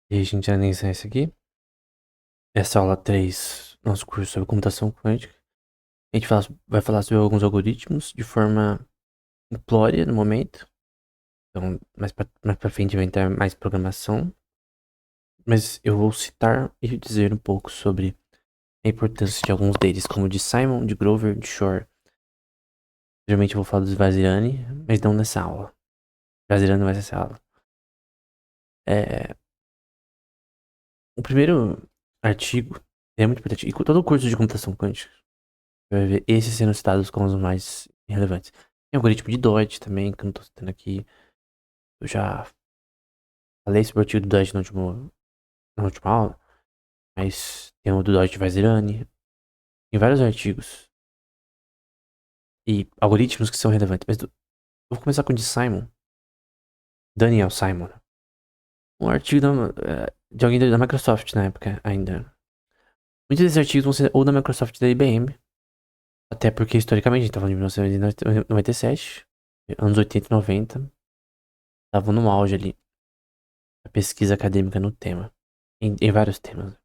E a gente vai iniciar isso aqui. Essa é a aula 3 do nosso curso sobre computação quântica. A gente vai falar sobre alguns algoritmos de forma simplória no momento. Então, mais pra frente vai entrar mais programação. Mas eu vou citar e dizer um pouco sobre a importância de alguns deles, como o de Simon, de Grover, de Shor. Geralmente eu vou falar dos Vazirani, mas não nessa aula. Vazirani não vai ser essa aula. É, o primeiro artigo é muito importante. E com todo o curso de computação quântica, vai ver esses sendo citados como os mais relevantes. Tem o algoritmo de Dodge também, que eu não tô citando aqui. Eu já falei sobre o artigo do Dodge na última aula, mas tem o do Dodge Vazirani. Tem vários artigos e algoritmos que são relevantes. Mas eu vou começar com o de Simon, Daniel Simon. Um artigo de alguém da Microsoft na época ainda. Muitos desses artigos vão ser ou da Microsoft ou da IBM. Até porque, historicamente, a gente tá falando de 1997, anos 80 e 90. Estavam no auge ali. A pesquisa acadêmica no tema. Em vários temas.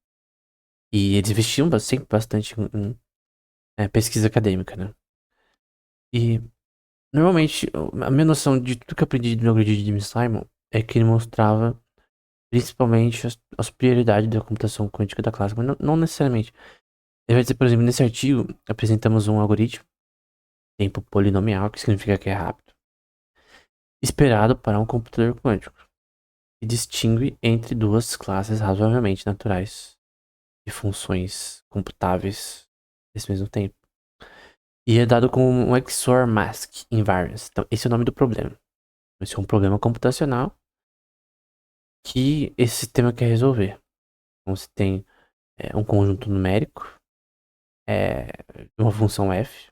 E eles investiam sempre bastante em pesquisa acadêmica, né? E, normalmente, a minha noção de tudo que eu aprendi do algoritmo de Jimmy Simon é que ele mostrava principalmente as prioridades da computação quântica da clássica, mas não necessariamente. Ele vai dizer, por exemplo, nesse artigo, apresentamos um algoritmo, tempo polinomial, que significa que é rápido, esperado para um computador quântico, e distingue entre duas classes razoavelmente naturais de funções computáveis nesse mesmo tempo. E é dado como um XOR mask invariance. Então, esse é o nome do problema. Esse é um problema computacional que esse sistema quer resolver. Então, você tem um conjunto numérico, uma função f,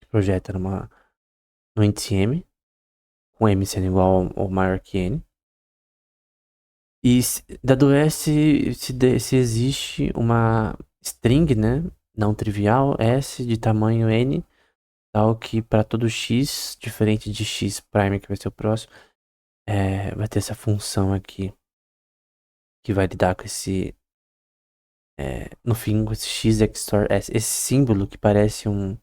que projeta no índice m, com m sendo igual ou maior que n. E dado S, se existe uma string, né, não trivial, S de tamanho n, tal que para todo x, diferente de x prime, que vai ser o próximo, vai ter essa função aqui, que vai lidar com esse, no fim, com esse x XOR S. Esse símbolo que parece como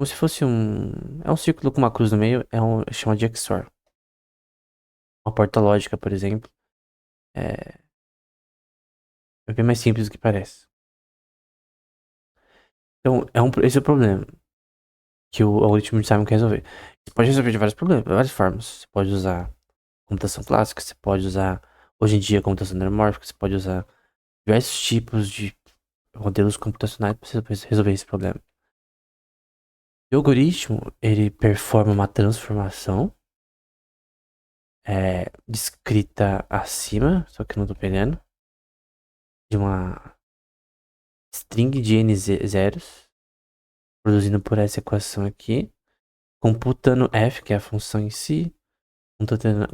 se fosse é um círculo com uma cruz no meio, chama de XOR. Uma porta lógica, por exemplo, é, é bem mais simples do que parece. Então, esse é o problema que o algoritmo de Simon quer resolver. Você pode resolver de vários problemas, várias formas. Você pode usar computação clássica, você pode usar, hoje em dia, computação neuromórfica, você pode usar diversos tipos de modelos computacionais para você resolver esse problema. O algoritmo, ele performa uma transformação descrita acima, só que eu não tô pegando, de uma string de n zeros, produzindo por essa equação aqui, computando f, que é a função em si,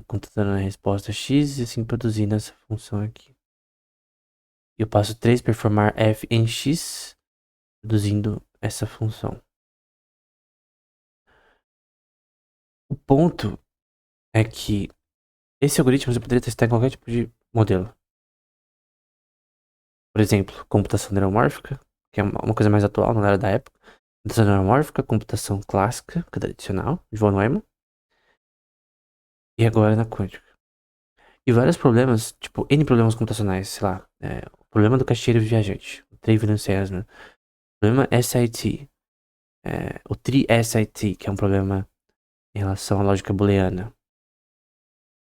computando a resposta x e assim produzindo essa função aqui. E o passo 3, performar f em x, produzindo essa função. O ponto é que esse algoritmo você poderia testar em qualquer tipo de modelo. Por exemplo, computação neuromórfica, que é uma coisa mais atual, não era da época. Computação neuromórfica, computação clássica, que é tradicional, de von Neumann. E agora na quântica. E vários problemas, tipo, N problemas computacionais, sei lá. O problema do caixeiro viajante, o Trivial Salesman. O problema SIT, o Tri-SIT, que é um problema em relação à lógica booleana.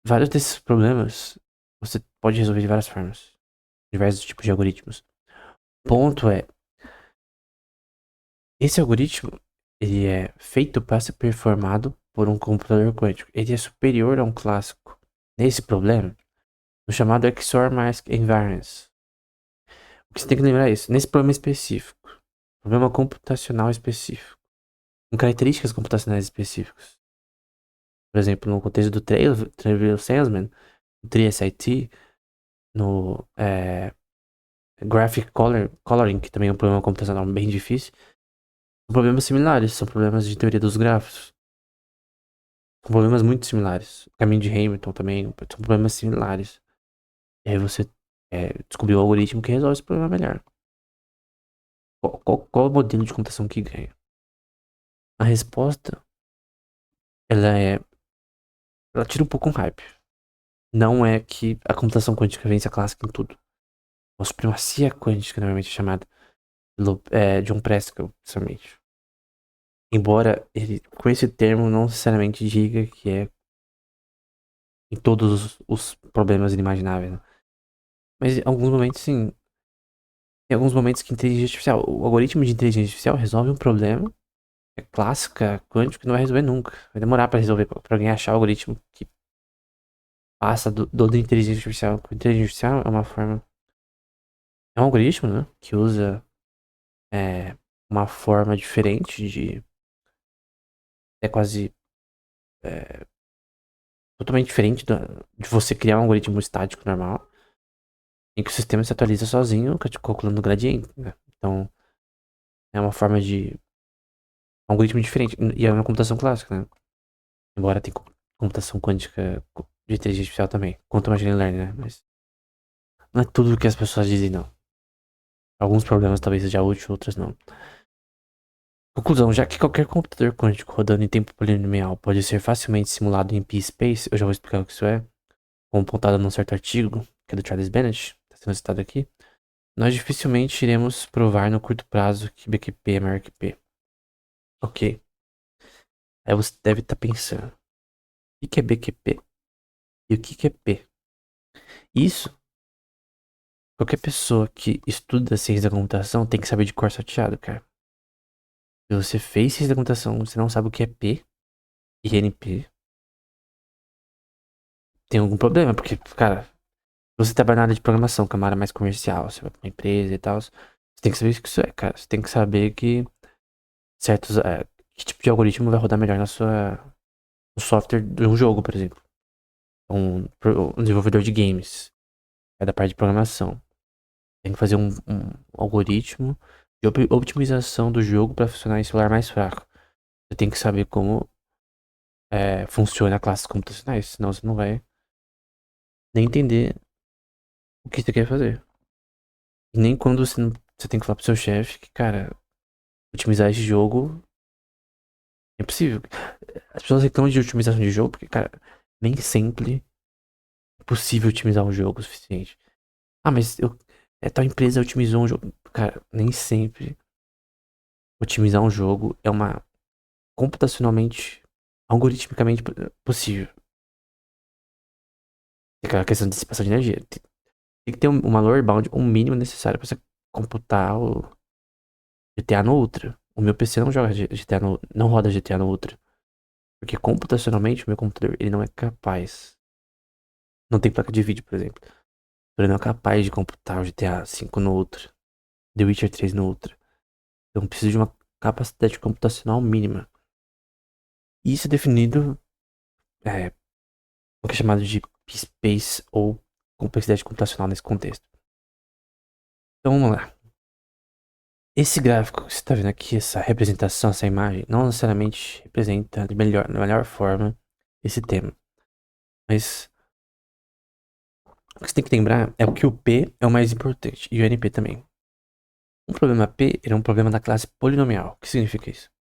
Vários desses problemas você pode resolver de várias formas. Diversos tipos de algoritmos. O ponto é, esse algoritmo, ele é feito para ser performado por um computador quântico. Ele é superior a um clássico. Nesse problema, o chamado XOR Mask Invariance. O que você tem que lembrar é isso. Nesse problema específico, problema computacional específico, com características computacionais específicas. Por exemplo, no contexto do Trivial Salesman, no TRISIT, no Graphic Coloring, que também é um problema computacional bem difícil, são problemas similares, são problemas de teoria dos grafos. São problemas muito similares. O caminho de Hamilton também, são problemas similares. E aí você descobriu o algoritmo que resolve esse problema melhor. Qual o modelo de computação que ganha? A resposta, ela é. Ela tira um pouco um hype. Não é que a computação quântica vence a clássica em tudo. A supremacia quântica, normalmente é chamada pelo John Preskill, principalmente. Embora ele, com esse termo, não necessariamente diga que é em todos os problemas inimagináveis, né? Mas em alguns momentos, sim. Em alguns momentos que inteligência artificial, o algoritmo de inteligência artificial resolve um problema, é clássica, quântico, que não vai resolver nunca. Vai demorar pra resolver, pra alguém achar o algoritmo que passa do inteligência artificial. A inteligência artificial é uma forma. É um algoritmo, né? Que usa uma forma diferente de. É quase. É, totalmente diferente de você criar um algoritmo estático normal, em que o sistema se atualiza sozinho, calculando o gradiente, né? Então, é uma forma de. Um algoritmo diferente. E é uma computação clássica, né? Embora tenha computação quântica de inteligência artificial também. Quanto machine learning, né? Mas não é tudo o que as pessoas dizem, não. Alguns problemas talvez seja útil, outros não. Conclusão, já que qualquer computador quântico rodando em tempo polinomial pode ser facilmente simulado em P-Space, eu já vou explicar o que isso é, como apontado num certo artigo, que é do Charles Bennett, está sendo citado aqui, nós dificilmente iremos provar no curto prazo que BQP é maior que P. Ok. Aí você deve estar pensando, o que é BQP e o que é P? Isso, qualquer pessoa que estuda ciência da computação tem que saber de cor salteado, cara. Se você fez ciência da computação, você não sabe o que é P e NP, tem algum problema, porque, cara, você trabalha na área de programação, que é uma área mais comercial, você vai pra uma empresa e tal, você tem que saber o que isso é, cara. Você tem que saber que certos, que tipo de algoritmo vai rodar melhor no software de um jogo, por exemplo. Um desenvolvedor de games, é da parte de programação. Tem que fazer um algoritmo de optimização do jogo para funcionar em celular mais fraco. Você tem que saber como funciona classes computacionais, senão você não vai nem entender o que você quer fazer. E nem quando você tem que falar pro seu chefe que, cara, otimizar esse jogo é impossível. As pessoas reclamam de otimização de jogo porque, cara, nem sempre é possível otimizar um jogo o suficiente. Ah, mas tal empresa otimizou um jogo. Cara, nem sempre otimizar um jogo é uma computacionalmente, algoritmicamente possível. É aquela questão de dissipação de energia. Tem que ter uma lower bound, um mínimo necessário pra você computar o GTA no Ultra. O meu PC não joga GTA não roda GTA no Ultra. Porque computacionalmente o meu computador ele não é capaz. Não tem placa de vídeo, por exemplo. Ele não é capaz de computar o GTA V no Ultra. The Witcher 3 no Ultra. Então precisa de uma capacidade computacional mínima. E isso é definido o que é chamado de P-Space ou complexidade computacional nesse contexto. Então vamos lá. Esse gráfico que você está vendo aqui, essa representação, essa imagem, não necessariamente representa da melhor forma esse tema. Mas o que você tem que lembrar é que o P é o mais importante e o NP também. Um problema P é um problema da classe polinomial. O que significa isso?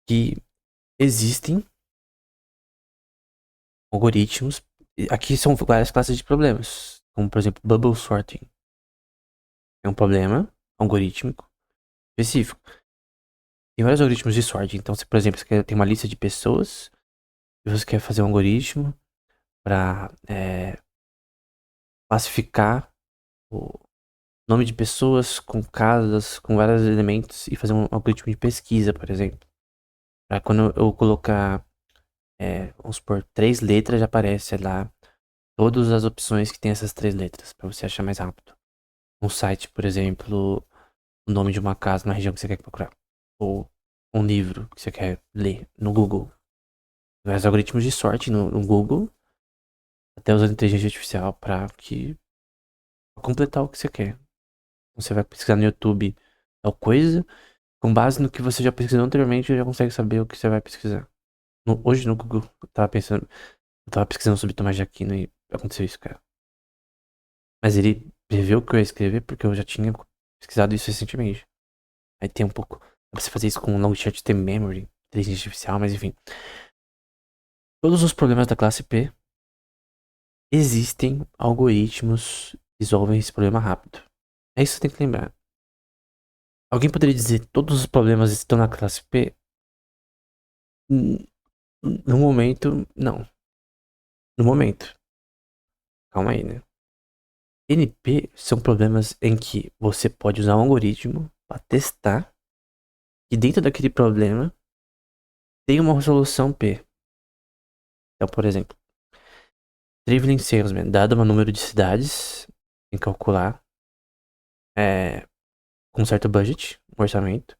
Que existem algoritmos. Aqui são várias classes de problemas, como por exemplo bubble sorting. É um problema algorítmico específico. Tem vários algoritmos de sorting. Então, se por exemplo você tem uma lista de pessoas e você quer fazer um algoritmo para classificar o nome de pessoas com casas, com vários elementos e fazer um algoritmo de pesquisa, por exemplo. Para quando eu colocar, vamos supor, 3 letras, já aparece lá todas as opções que tem essas 3 letras, para você achar mais rápido. Um site, por exemplo, o nome de uma casa na região que você quer procurar. Ou um livro que você quer ler no Google. Vários algoritmos de sorte no Google, até usando inteligência artificial para completar o que você quer. Você vai pesquisar no YouTube tal coisa, com base no que você já pesquisou anteriormente, você já consegue saber o que você vai pesquisar. Hoje no Google, eu tava pesquisando sobre Tomás de Aquino e aconteceu isso, cara. Mas ele preveu o que eu ia escrever porque eu já tinha pesquisado isso recentemente. Aí tem um pouco. Dá pra você fazer isso com long short term memory, inteligência artificial, mas enfim. Todos os problemas da classe P existem algoritmos que resolvem esse problema rápido. É isso que você tem que lembrar. Alguém poderia dizer todos os problemas estão na classe P? N- No momento, não. No momento. Calma aí, né? NP são problemas em que você pode usar um algoritmo para testar que dentro daquele problema tem uma solução P. Então, por exemplo, Traveling Salesman, dado um número de cidades, tem que calcular com um certo budget, um orçamento,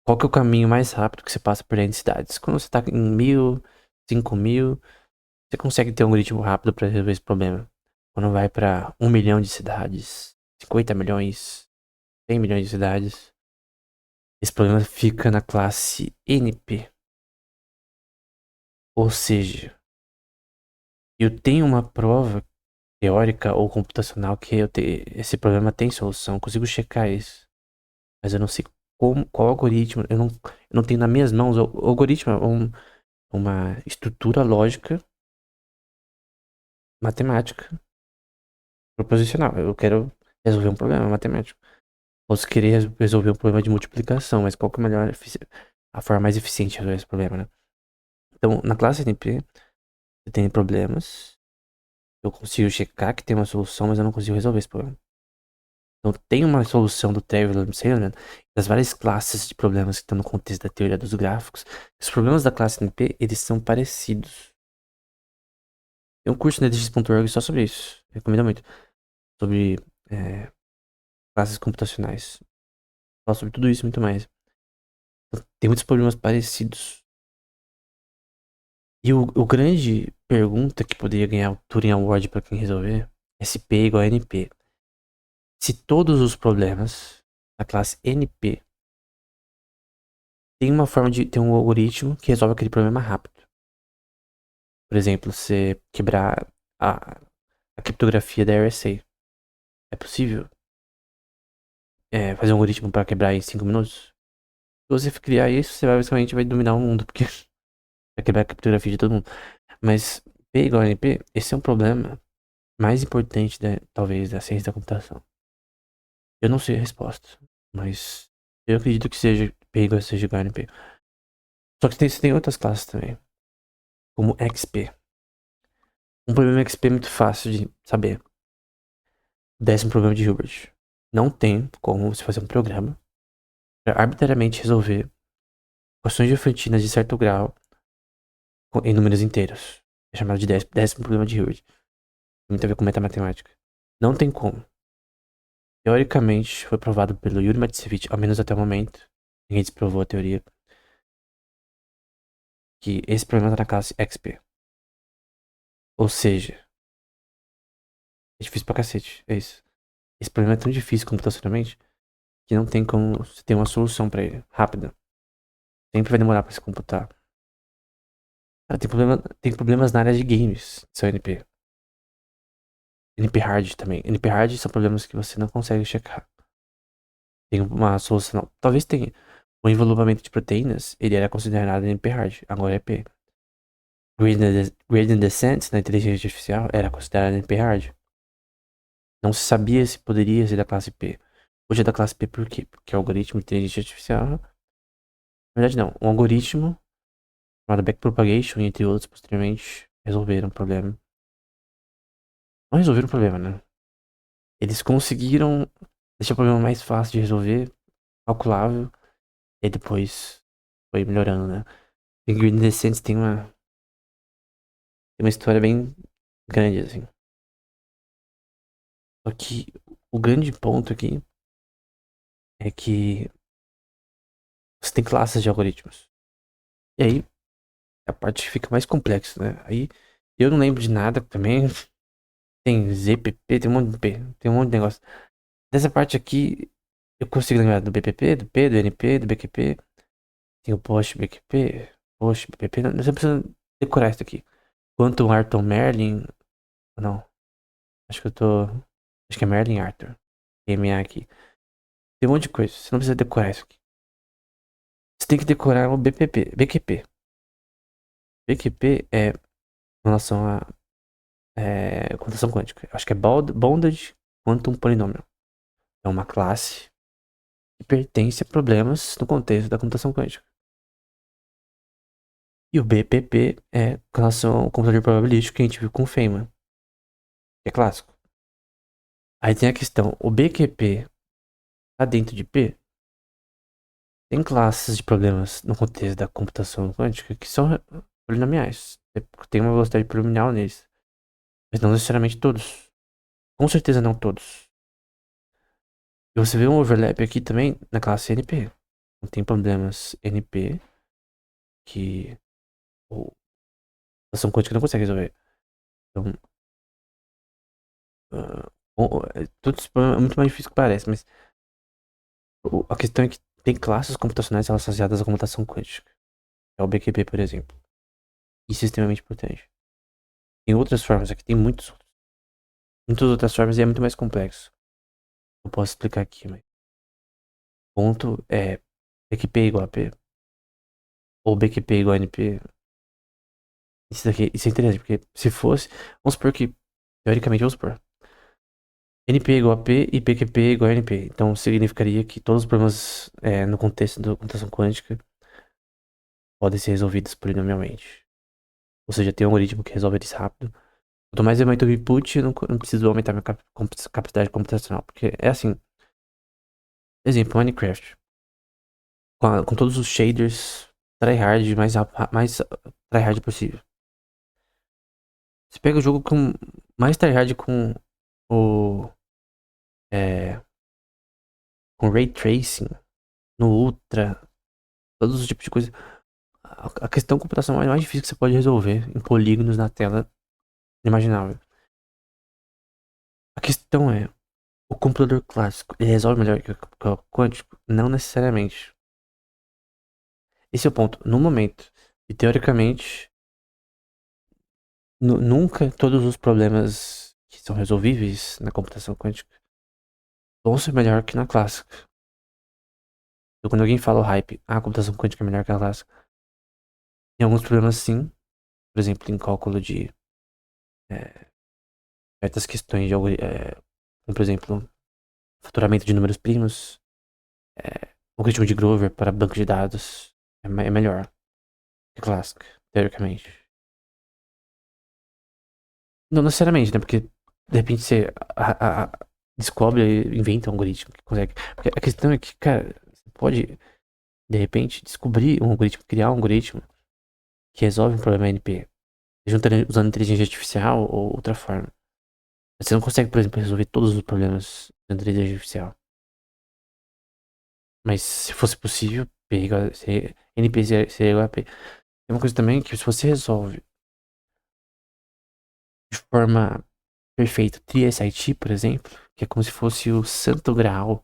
qual que é o caminho mais rápido que você passa por dentro de cidades. Quando você tá em 1.000, 5.000, você consegue ter um algoritmo rápido para resolver esse problema. Quando vai para 1 milhão de cidades, 50 milhões, 100 milhões de cidades, esse problema fica na classe NP. Ou seja, eu tenho uma prova teórica ou computacional que esse problema tem solução, eu consigo checar isso. Mas eu não sei qual algoritmo, eu não tenho nas minhas mãos. O algoritmo é uma estrutura lógica, matemática, proposicional. Eu quero resolver um problema matemático. Posso querer resolver um problema de multiplicação, mas qual que é a forma mais eficiente de resolver esse problema, né? Então, na classe NP, eu tenho problemas, eu consigo checar que tem uma solução, mas eu não consigo resolver esse problema. Então, tem uma solução do Traveler Salesman das várias classes de problemas que estão no contexto da teoria dos gráficos. Os problemas da classe NP, eles são parecidos. Tem um curso na edX.org só sobre isso. Recomendo muito. Sobre classes computacionais. Fala sobre tudo isso e muito mais. Então, tem muitos problemas parecidos. E o grande pergunta que poderia ganhar o Turing Award para quem resolver é se P é igual a NP. Se todos os problemas da classe NP tem uma forma de ter um algoritmo que resolve aquele problema rápido. Por exemplo, você quebrar a criptografia da RSA. É possível fazer um algoritmo para quebrar em 5 minutos? Se você criar isso, você basicamente vai dominar o mundo, porque vai quebrar a criptografia de todo mundo. Mas P igual a NP, esse é um problema mais importante, talvez, da ciência da computação. Eu não sei a resposta, mas eu acredito que seja P igual a NP. Só que você tem outras classes também, como XP. Um problema XP é muito fácil de saber. 10º problema de Hilbert. Não tem como você fazer um programa para arbitrariamente resolver equações diferentinas de certo grau em números inteiros. É chamado de 10º problema de Hilbert. Tem muito a ver com metamatemática. Não tem como. Teoricamente, foi provado pelo Yuri Matsevich, ao menos até o momento. Ninguém desprovou a teoria. Que esse problema tá na classe XP. Ou seja, é difícil pra cacete. É isso. Esse problema é tão difícil computacionalmente que não tem como você ter uma solução pra ele rápida. Sempre vai demorar pra se computar. Cara, tem problemas na área de games, seu NP. NP hard também. NP hard são problemas que você não consegue checar. Tem uma solução. Talvez tenha. O envelopamento de proteínas, ele era considerado NP hard. Agora é P. Gradient Descent na inteligência artificial era considerado NP hard. Não se sabia se poderia ser da classe P. Hoje é da classe P por quê? Porque o algoritmo de inteligência artificial. Na verdade, não. Um algoritmo chamado Backpropagation, entre outros, posteriormente, resolveram o problema. Não resolveram o problema, né? Eles conseguiram deixar o problema mais fácil de resolver, calculável, e depois foi melhorando, né? E Gradient Descent tem uma história bem grande, assim. Só que o grande ponto aqui é que você tem classes de algoritmos. E aí a parte fica mais complexa, né? Aí eu não lembro de nada também. Tem ZPP, tem um monte de P, tem um monte de negócio. Dessa parte aqui, eu consigo lembrar do BPP, do P, do NP, do BQP. Tem o Post BQP, Post BPP. Não, você precisa decorar isso aqui. Quanto o Arthur Merlin. Não, acho que eu tô. Acho que é Merlin Arthur. MA aqui. Tem um monte de coisa. Você não precisa decorar isso aqui. Você tem que decorar o BPP. BQP. BQP é em relação a computação quântica. Acho que é Bounded Quantum Polynomial. É uma classe que pertence a problemas no contexto da computação quântica. E o BPP é com relação ao computador probabilístico que a gente viu com o Feynman, que é clássico. Aí tem a questão, o BQP tá dentro de P? Tem classes de problemas no contexto da computação quântica que são polinomiais. Tem uma velocidade polinomial neles, mas não necessariamente todos. Com certeza não todos. E você vê um overlap aqui também na classe NP. Então, tem problemas NP que a computação quântica não consegue resolver. Então, tudo isso é muito mais difícil que parece, mas a questão é que tem classes computacionais associadas à computação quântica. É o BQP, por exemplo. Isso é extremamente importante. Tem outras formas aqui, tem muitas outras formas e é muito mais complexo. Eu posso explicar aqui, mas. O ponto é BQP igual a P ou BQP igual a NP. Isso é interessante, porque se fosse. Vamos supor que, teoricamente, vamos supor. NP igual a P e BQP igual a NP. Então significaria que todos os problemas no contexto da computação quântica podem ser resolvidos polinomialmente. Ou seja, tem um algoritmo que resolve isso rápido. Quanto mais eu aumento o input, eu não preciso aumentar minha capacidade computacional. Porque é assim. Exemplo, Minecraft. Com todos os shaders tryhard, mais tryhard possível. Você pega o jogo com mais tryhard o. É, com Ray Tracing, no Ultra, todos os tipos de coisa. A questão computacional é mais difícil que você pode resolver em polígonos na tela inimaginável. A questão é, o computador clássico, ele resolve melhor que o quântico? Não necessariamente. Esse é o ponto. No momento, e teoricamente, nunca todos os problemas que são resolvíveis na computação quântica vão ser melhor que na clássica. Então, quando alguém fala o hype, a computação quântica é melhor que a clássica, tem alguns problemas sim, por exemplo, em cálculo de é, certas questões de como, por exemplo, faturamento de números primos, o algoritmo de Grover para banco de dados é melhor que a clássica, teoricamente. Não necessariamente, né? Porque de repente você descobre e inventa um algoritmo que consegue. Porque a questão é que, cara, você pode, de repente, descobrir um algoritmo, criar um algoritmo que resolve um problema NP, usando inteligência artificial ou outra forma. Você não consegue, por exemplo, resolver todos os problemas da inteligência artificial. Mas se fosse possível, NP seria igual a P. Tem uma coisa também que se você resolve de forma perfeita TSIT, por exemplo, que é como se fosse o santo graal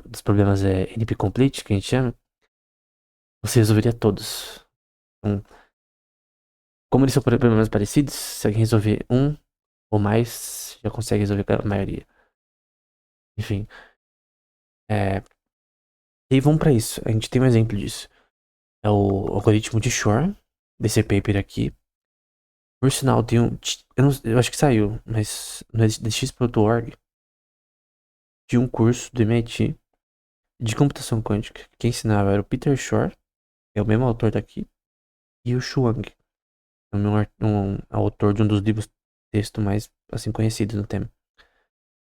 dos problemas NP-complete, que a gente chama, você resolveria todos. Então, como eles são problemas parecidos, se alguém resolver um ou mais, já consegue resolver a maioria. Enfim. E aí vamos pra isso. A gente tem um exemplo disso. É o algoritmo de Shor, desse paper aqui. Por sinal, tem um. Eu acho que saiu, mas no edx.org tinha um curso do MIT de computação quântica. Quem ensinava era o Peter Shor, que é o mesmo autor daqui, e o Shuang, um autor de um dos livros texto mais assim conhecidos no tema,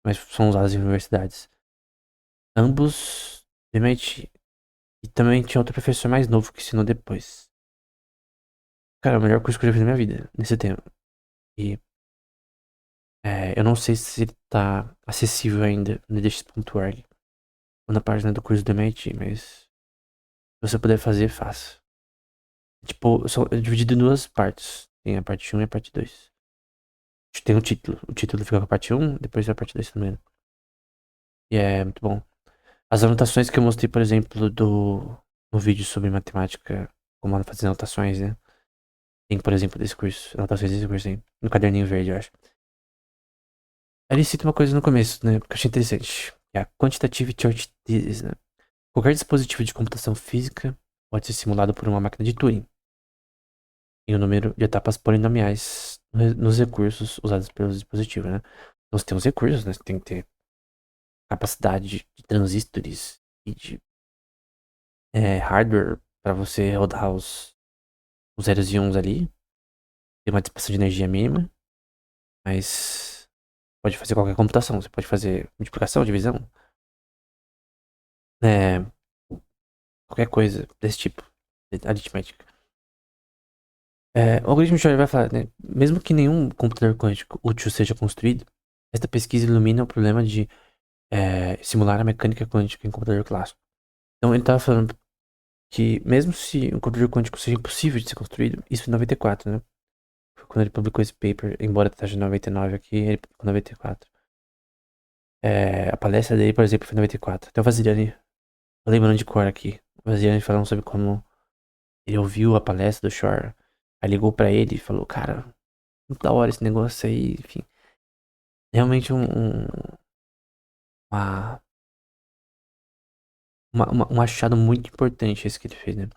mas são usados em universidades. Ambos do MIT. E também tinha outro professor mais novo que ensinou depois. Cara, é o melhor curso que eu já fiz na minha vida nesse tema. E eu não sei se ele tá acessível ainda no edX.org ou na página do curso do MIT, mas se você puder fazer, faça. Tipo, é dividido em duas partes. Tem a parte um e a parte 2. Tem o título. O título fica com a parte um, depois a parte 2 também. E é muito bom. As anotações que eu mostrei, por exemplo, no vídeo sobre matemática, como fazer anotações, né? Tem, por exemplo, desse curso. Anotações desse curso aí. No caderninho verde, eu acho. Ele cita uma coisa no começo, né? Porque eu achei interessante. Que é a Quantitative Church Thesis, né? Qualquer dispositivo de computação física pode ser simulado por uma máquina de Turing em um número de etapas polinomiais nos recursos usados pelos dispositivos, né? Então você tem os recursos, né? Você tem que ter capacidade de transistores e de hardware para você rodar os zeros e uns ali. Tem uma dissipação de energia mínima, mas pode fazer qualquer computação. Você pode fazer multiplicação, divisão, é, qualquer coisa desse tipo, aritmética. O algoritmo de Shor vai falar, né? Mesmo que nenhum computador quântico útil seja construído, esta pesquisa ilumina o problema de simular a mecânica quântica em computador clássico. Então ele estava falando que mesmo se um computador quântico seja impossível de ser construído, isso em 94, né? Foi quando ele publicou esse paper, embora esteja em 99 aqui, ele publicou em 94. A palestra dele, por exemplo, foi em 94. Até o Vaziriani, tô lembrando de cor aqui, o Vaziriani falando sobre como ele ouviu a palestra do Shor, aí ligou pra ele e falou, cara, muito da hora esse negócio aí, enfim. Realmente uma, um achado muito importante esse que ele fez, né?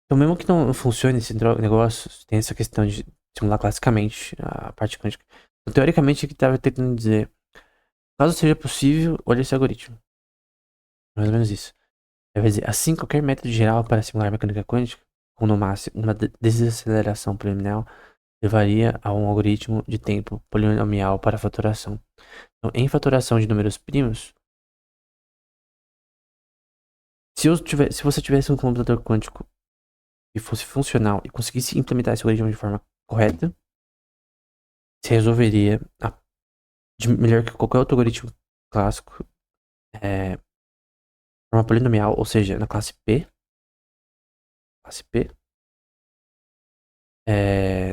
Então, mesmo que não funcione esse negócio, tem essa questão de simular classicamente a parte quântica. Então, teoricamente, o que estava tentando dizer, caso seja possível, olha esse algoritmo. Mais ou menos isso. Ele vai dizer, assim, qualquer método geral para simular a mecânica quântica, com no máximo uma desaceleração preliminar, levaria a um algoritmo de tempo polinomial para fatoração. Então, em fatoração de números primos, se você tivesse um computador quântico e fosse funcional e conseguisse implementar esse algoritmo de forma correta, se resolveria melhor que qualquer outro algoritmo clássico de forma polinomial, ou seja, na classe P,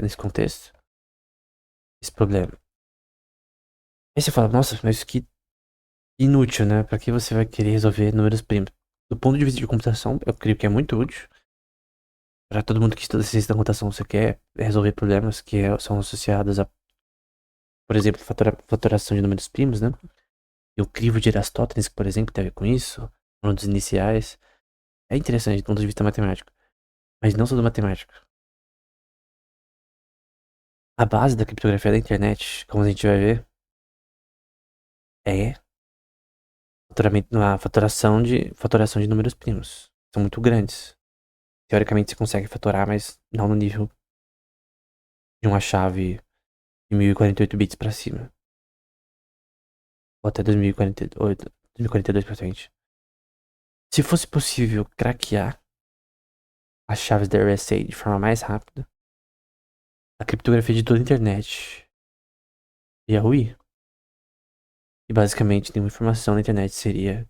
nesse contexto, esse problema. Aí você fala, nossa, mas que inútil, né? Pra que você vai querer resolver números primos? Do ponto de vista de computação, eu creio que é muito útil. Para todo mundo que estuda ciência da computação, você quer resolver problemas que são associados a, por exemplo, fatoração de números primos, né? E o crivo de Aristóteles, por exemplo, tem a ver com isso, um dos iniciais. É interessante do ponto de vista matemático, mas não só do matemático. A base da criptografia da internet, como a gente vai ver, é uma fatoração de números primos. São muito grandes. Teoricamente você consegue fatorar, mas não no nível de uma chave de 1048 bits pra cima. Ou até 2048, 2042 pra frente. Se fosse possível craquear as chaves da RSA de forma mais rápida, a criptografia de toda a internet ia ruir. E basicamente nenhuma informação na internet seria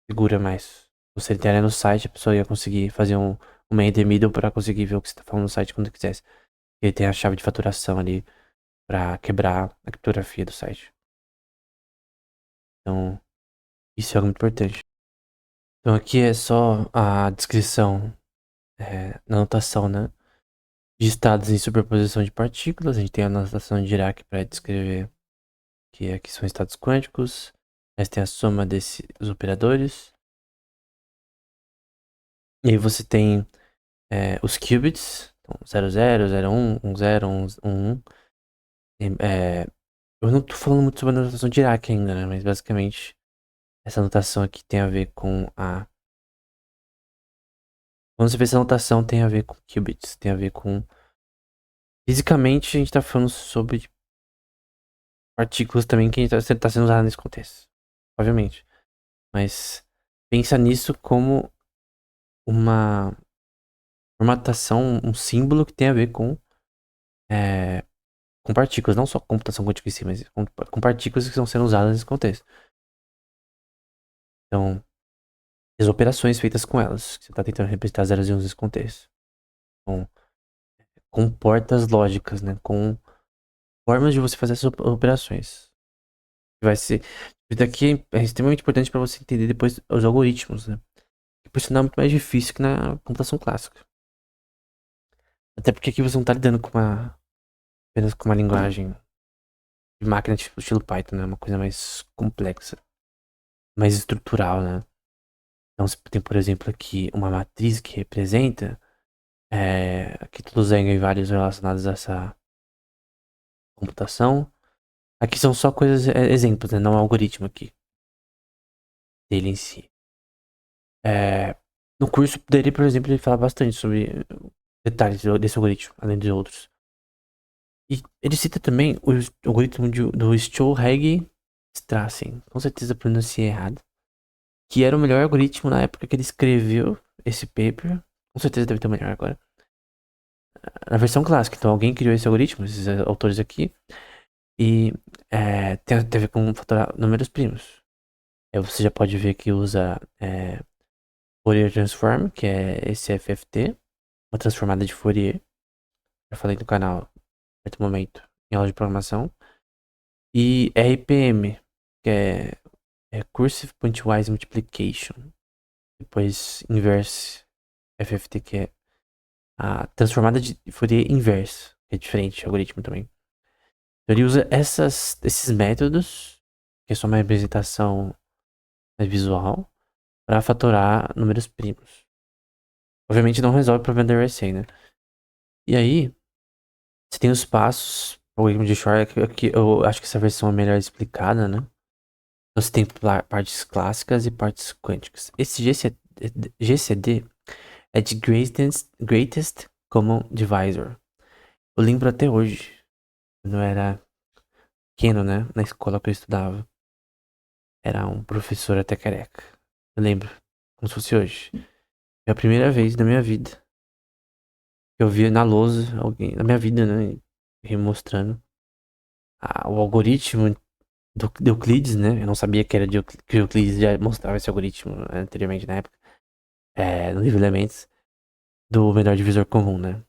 segura mais. Você entrar no site, a pessoa ia conseguir fazer um man in the middle pra conseguir ver o que você tá falando no site quando quisesse. Ele tem a chave de faturação ali pra quebrar a criptografia do site. Então, isso é algo muito importante. Então aqui é só a descrição na notação, né? De estados em superposição de partículas. A gente tem a notação de Dirac para descrever que aqui são estados quânticos. Mas tem a soma desses operadores. E aí você tem os qubits. Então, 00, 01, 10, 11. Eu não tô falando muito sobre a notação de Dirac ainda, né? Mas basicamente essa notação aqui tem a ver com a... Quando você vê essa notação tem a ver com qubits. Tem a ver com... Fisicamente a gente tá falando sobre partículas também que tá sendo usado nesse contexto. Obviamente. Mas pensa nisso como uma formatação, um símbolo que tem a ver é, com partículas, não só com computação quântica em si, mas com partículas que estão sendo usadas nesse contexto. Então, as operações feitas com elas, que você está tentando representar zeros e uns nesse contexto. Então, com portas lógicas, né? Com formas de você fazer essas operações. Vai ser. Isso daqui é extremamente importante para você entender depois os algoritmos, né? Que por sinal é muito mais difícil que na computação clássica. Até porque aqui você não está lidando com uma apenas com uma linguagem de máquina tipo estilo Python, né? Uma coisa mais complexa, mais estrutural, né? Então você tem, por exemplo, aqui uma matriz que representa aqui todos em vários relacionados a essa computação. Aqui são só coisas, exemplos, né? Não é um algoritmo aqui dele em si. No curso dele, por exemplo, ele fala bastante sobre detalhes desse algoritmo, além de outros. E ele cita também o algoritmo do Stolhag-Strassen, com certeza pronunciei errado, que era o melhor algoritmo na época que ele escreveu esse paper. Com certeza deve ter o melhor agora. Na versão clássica, então alguém criou esse algoritmo, esses autores aqui, e tem a ver com fatorar números primos. Aí você já pode ver que usa Fourier Transform, que é esse FFT, uma transformada de Fourier. Já falei no canal, em certo momento, em aula de programação. E RPM, que é Cursive Pointwise Multiplication. Depois Inverse FFT, que é a transformada de Fourier inverso, que é diferente de algoritmo também. Então ele usa esses métodos, que é só uma representação visual, para fatorar números primos. Obviamente não resolve o problema da array, né? E aí, você tem os passos, o algoritmo de Shor, que eu acho que essa versão é melhor explicada, né? Você tem partes clássicas e partes quânticas. Esse GCD é de Greatest Common Divisor. Eu lembro até hoje, quando eu era pequeno, né? Na escola que eu estudava. Era um professor até careca. Eu lembro, como se fosse hoje. É a primeira vez da minha vida que eu vi na lousa alguém, na minha vida, né? Me mostrando o algoritmo de Euclides, né? Eu não sabia que era que Euclides já mostrava esse algoritmo anteriormente na época. No livro Elementos do menor divisor comum, né?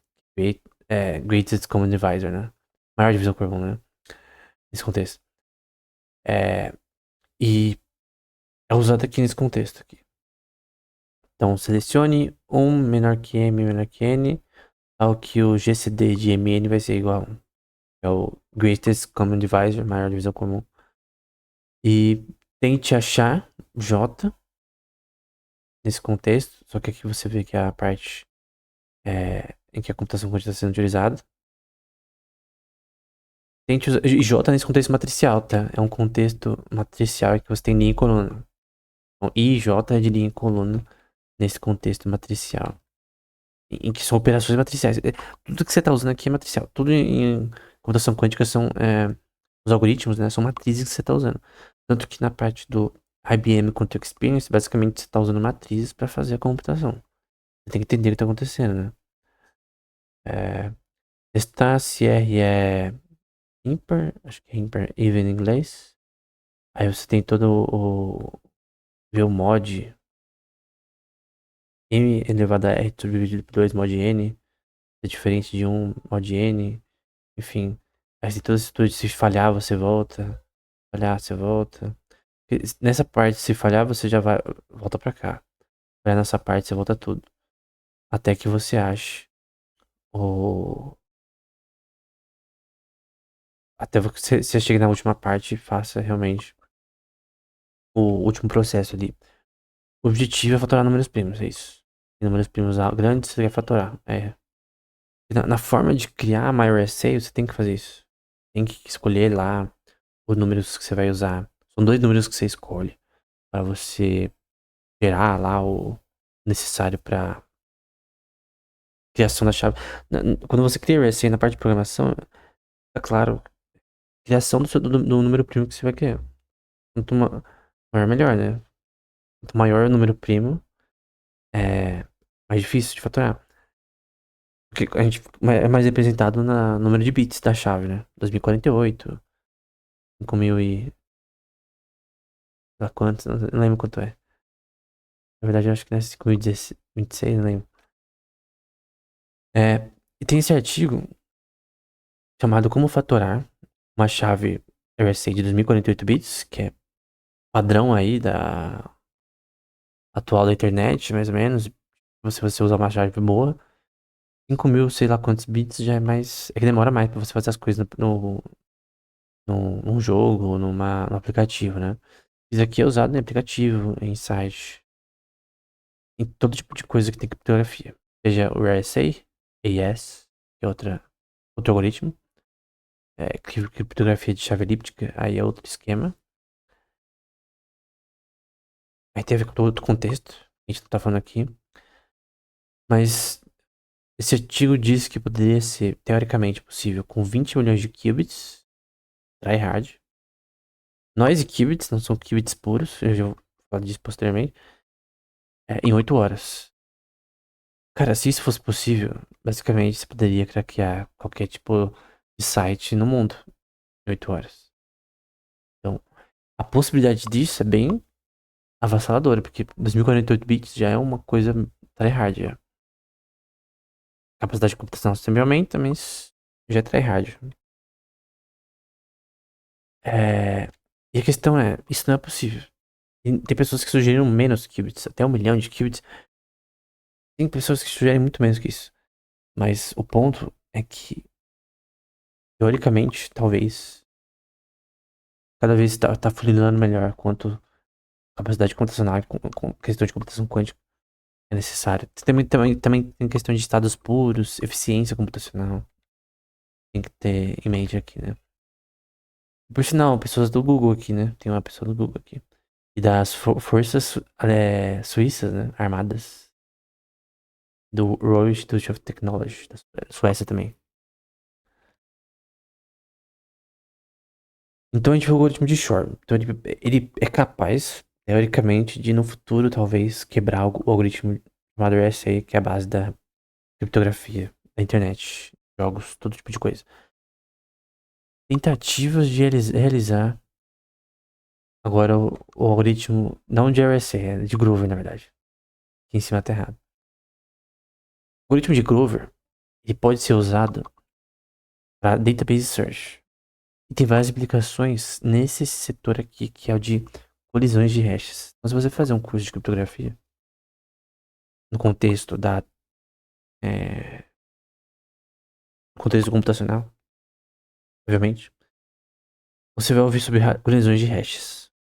Greatest Common Divisor, né? Maior divisor comum, né? Nesse contexto. E é usado aqui nesse contexto aqui. Então, selecione um menor que m menor que n ao que o GCD de mn vai ser igual a 1. É o Greatest Common Divisor, maior divisor comum. E tente achar J nesse contexto, só que aqui você vê que é a parte em que a computação quântica está sendo utilizada. Tente usar, e J nesse contexto matricial, tá? É um contexto matricial em que você tem linha e coluna. Então, I e J é de linha e coluna nesse contexto matricial. Em que são operações matriciais. Tudo que você está usando aqui é matricial. Tudo em computação quântica são os algoritmos, né? São matrizes que você está usando. Tanto que na parte do IBM Control Experience, basicamente você está usando matrizes para fazer a computação. Você tem que entender o que está acontecendo, né? Testar se R é ímpar, acho que é ímpar even em inglês. Aí você tem todo ver o mod m elevado a r dividido por 2 mod n é diferente de 1 mod n, enfim. Aí tem todos esses estudos, se falhar você volta, falhar você volta. Nessa parte, se falhar você já vai, volta pra cá. Falhar nessa parte você volta tudo. Até que você ache o... Até você chegue na última parte e faça realmente o último processo ali. O objetivo é fatorar números primos, é isso. E números primos grandes você quer fatorar. Na forma de criar a MyRSA, você tem que fazer isso. Tem que escolher lá os números que você vai usar. São 2 números que você escolhe para você gerar lá o necessário para criação da chave. Quando você cria RSA na parte de programação, é claro, criação do número primo que você vai criar. Quanto maior, melhor, né? Quanto maior o número primo, é mais difícil de fatorar. Porque a gente é mais representado no número de bits da chave, né? 2048, 5000 e... Lá quantos? Não lembro quanto é. Na verdade, eu acho que é 5026, não lembro. E tem esse artigo chamado Como Fatorar uma chave RSA de 2048 bits, que é padrão aí da atual da internet, mais ou menos. Se você usar uma chave boa. 5.000, sei lá quantos bits já é mais. É que demora mais pra você fazer as coisas num jogo, no aplicativo, né? Isso aqui é usado em aplicativo, em site, em todo tipo de coisa que tem criptografia. Seja o RSA, AES, que é outro algoritmo. Criptografia de chave elíptica, aí é outro esquema. Aí tem a ver com todo outro contexto, que a gente não tá falando aqui. Mas esse artigo diz que poderia ser, teoricamente, possível com 20 milhões de qubits, tryhard. Noise qubits, não são qubits puros, eu já vou falar disso posteriormente, em 8 horas. Cara, se isso fosse possível, basicamente você poderia craquear qualquer tipo de site no mundo em 8 horas. Então, a possibilidade disso é bem avassaladora, porque 2048 bits já é uma coisa tryhard, já. A capacidade de computação sempre aumenta, mas já é tryhard. E a questão é, isso não é possível. Tem pessoas que sugeriram menos qubits, até 1 milhão de qubits. Tem pessoas que sugerem muito menos que isso. Mas o ponto é que, teoricamente, talvez, cada vez tá funilando melhor quanto capacidade computacional com questão de computação quântica é necessária. Também tem questão de estados puros, eficiência computacional. Tem que ter em mente aqui, né? Por sinal, pessoas do Google aqui, né? Tem uma pessoa do Google aqui. E das forças suíças, né? Armadas. Do Royal Institute of Technology, da Suécia também. Então a gente vê o algoritmo de Shor. Então ele é capaz, teoricamente, de no futuro talvez quebrar o algoritmo chamado RSA, que é a base da criptografia da internet, jogos, todo tipo de coisa. Tentativas de realizar agora o algoritmo, não de RSA, é de Grover, na verdade. Aqui em cima tá errado. O algoritmo de Grover, ele pode ser usado para database search. E tem várias implicações nesse setor aqui, que é o de colisões de hashes. Então, se você fazer um curso de criptografia, no contexto é, contexto computacional, obviamente, você vai ouvir sobre colisões de hashes.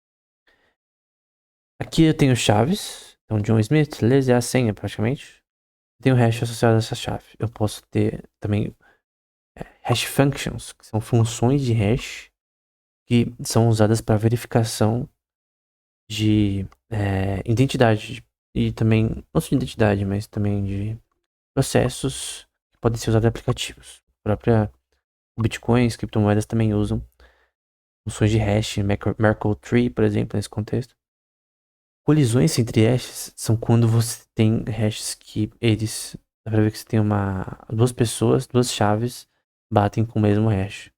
Aqui eu tenho chaves, então John Smith, Liz é a senha praticamente. Tenho hash associado a essa chave. Eu posso ter também hash functions, que são funções de hash que são usadas para verificação de identidade e também, não só de identidade, mas também de processos que podem ser usados em aplicativos. O Bitcoin, as criptomoedas também usam funções de hash, Merkle Tree, por exemplo, nesse contexto. Colisões entre hashes são quando você tem hashes que eles, dá pra ver que você tem duas pessoas, duas chaves batem com o mesmo hash.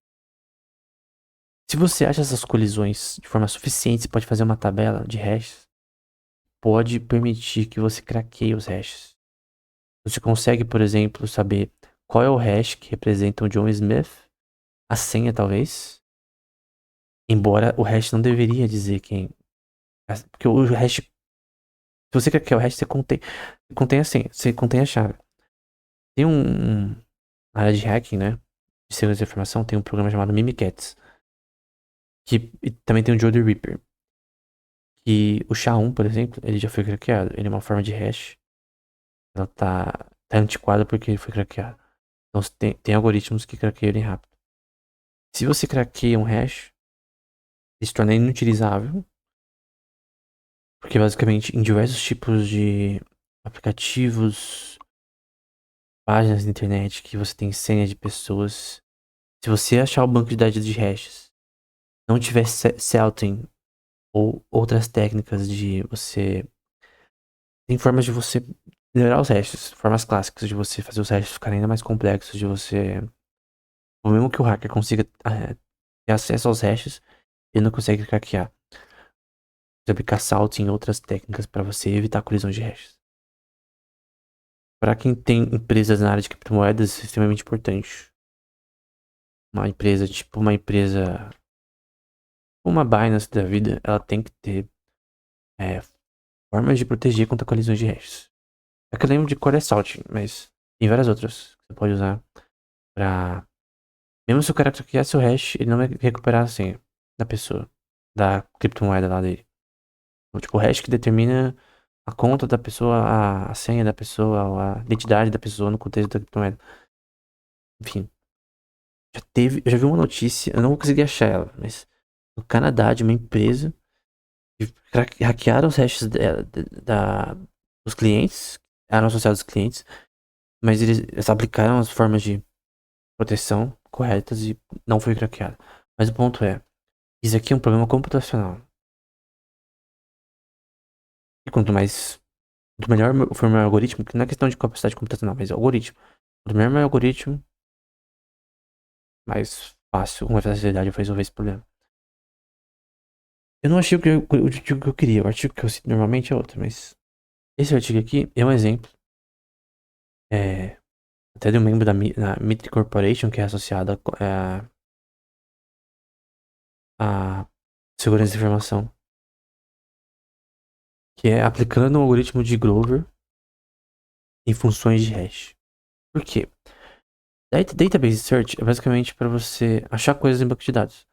Se você acha essas colisões de forma suficiente, você pode fazer uma tabela de hashes, pode permitir que você craqueie os hashes. Você consegue, por exemplo, saber qual é o hash que representa o John Smith, a senha talvez, embora o hash não deveria dizer quem. Porque o hash, se você craquear o hash, você contém a senha, você contém a chave. Tem na área de hacking, né? De segurança de informação, tem um programa chamado Mimikatz, que e também tem o Jody Reaper. E o SHA-1, por exemplo, ele já foi craqueado. Ele é uma forma de hash. Ela tá antiquada porque ele foi craqueado. Então tem algoritmos que craqueiam ele rápido. Se você craqueia um hash, ele se torna inutilizável. Porque basicamente em diversos tipos de aplicativos, páginas da internet que você tem senha de pessoas, se você achar o banco de dados de hashes, não tiver Celting ou outras técnicas de você. Tem formas de você melhorar os hashes, formas clássicas de você fazer os hashes ficarem ainda mais complexos, de você. O mesmo que o hacker consiga ter acesso aos hashes, ele não consegue craquear. Você aplicar salto em outras técnicas para você evitar colisões de hashes. Para quem tem empresas na área de criptomoedas, isso é extremamente importante. Uma empresa, tipo uma Binance da vida, ela tem que ter formas de proteger contra colisões de hashes. É que eu lembro de Core Assault, mas tem várias outras. Você pode usar pra... Mesmo se o cara criar seu hash, ele não vai recuperar a senha da pessoa, da criptomoeda lá dele. Então, tipo, o hash que determina a conta da pessoa, a senha da pessoa, a identidade da pessoa no contexto da criptomoeda. Enfim, eu já vi uma notícia, eu não vou conseguir achar ela, mas no Canadá, de uma empresa, que hackearam os hashes dos clientes, eram associados aos clientes, mas eles aplicaram as formas de proteção corretas e não foi craqueado. Mas o ponto é, isso aqui é um problema computacional. E quanto melhor for o meu algoritmo, que não é questão de capacidade computacional, mas algoritmo. Quanto melhor meu algoritmo, mais fácil, com mais facilidade eu vou resolver esse problema. Eu não achei o artigo que eu queria, o artigo que eu cito normalmente é outro, mas esse artigo aqui é um exemplo. É, até de um membro da Mitre Corporation, que é associada à segurança da informação, que é aplicando o algoritmo de Grover em funções de hash. Por quê? Database Search é basicamente para você achar coisas em banco de dados.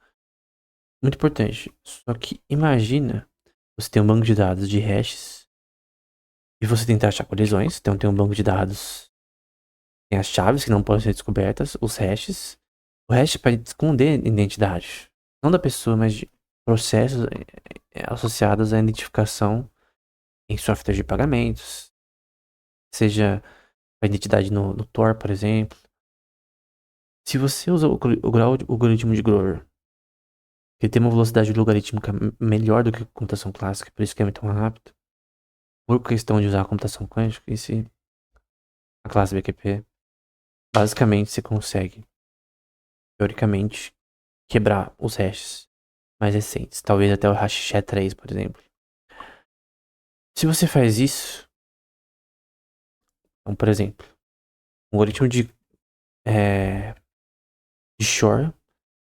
Muito importante. Só que imagina você tem um banco de dados de hashes e você tentar achar colisões. Então tem um banco de dados, tem as chaves que não podem ser descobertas, os hashes. O hash é para esconder identidade. Não da pessoa, mas de processos associados à identificação em software de pagamentos. Seja a identidade no Tor, por exemplo. Se você usa o algoritmo de Grover, ele tem uma velocidade logarítmica melhor do que a computação clássica, por isso que é muito mais rápido. Por questão de usar a computação quântica, e se a classe BQP, basicamente você consegue, teoricamente, quebrar os hashes mais recentes. Talvez até o hash SHA-3, por exemplo. Se você faz isso, então, por exemplo, um algoritmo de Shor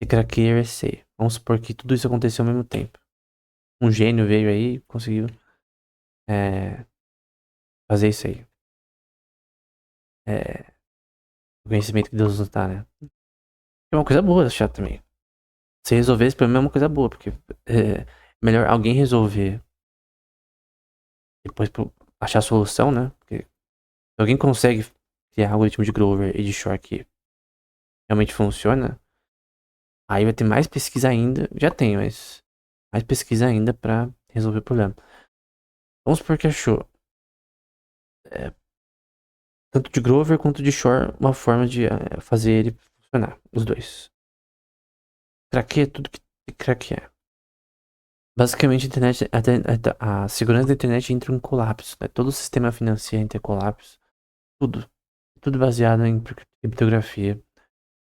e craqueia RSA. Vamos supor que tudo isso aconteceu ao mesmo tempo. Um gênio veio aí e conseguiu fazer isso aí. O conhecimento que Deus nos dá, né? É uma coisa boa achar também. Se resolver esse problema é uma coisa boa, porque é melhor alguém resolver depois achar a solução, né? Porque se alguém consegue criar algoritmo de Grover e de Shor que realmente funciona, aí vai ter mais pesquisa ainda. Já tem, mas mais pesquisa ainda pra resolver o problema. Vamos supor que achou é, tanto de Grover quanto de Shor uma forma de fazer ele funcionar, os dois. Craqueia tudo que craquear. Basicamente, a internet, a segurança da internet entra em colapso, né? Todo o sistema financeiro entra em colapso. Tudo. Tudo baseado em criptografia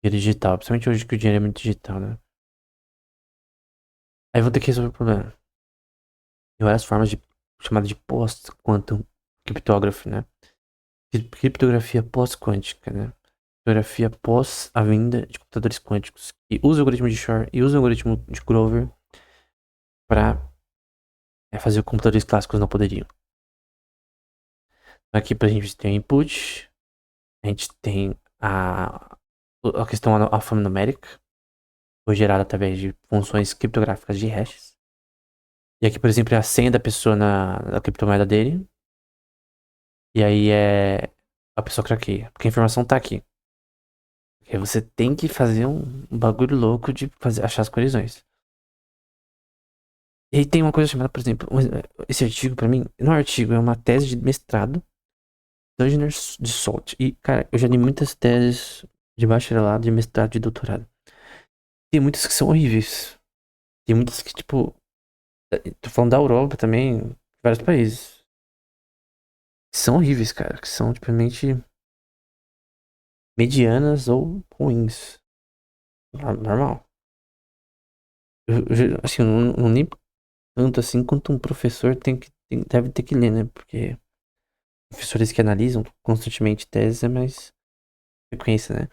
e digital. Principalmente hoje que o dinheiro é muito digital, né? Aí vão ter que resolver o problema. Tem várias formas de chamada de post-quantum cryptography, né? Criptografia pós-quântica, né? Criptografia após a vinda de computadores quânticos. E usa o algoritmo de Shor e usa o algoritmo de Grover para fazer o que computadores clássicos não poderiam. Aqui pra gente tem input, a gente tem a questão alfanumérica, foi gerada através de funções criptográficas de hashes. E aqui, por exemplo, é a senha da pessoa na criptomoeda dele. E aí a pessoa craqueia, porque a informação tá aqui. E aí você tem que fazer um bagulho louco de achar as colisões. E aí tem uma coisa chamada, por exemplo, esse artigo pra mim, não é um artigo, é uma tese de mestrado, Dugner de Salt. E, cara, eu já li muitas teses de bacharelado, de mestrado, de doutorado. Tem muitas que são horríveis. Tem muitas que, tipo, tô falando da Europa também, vários países. São horríveis, cara, que são, tipicamente, medianas ou ruins. Normal. Assim, eu não li tanto assim quanto um professor deve ter que ler, né? Porque professores que analisam constantemente teses é mais frequência, né?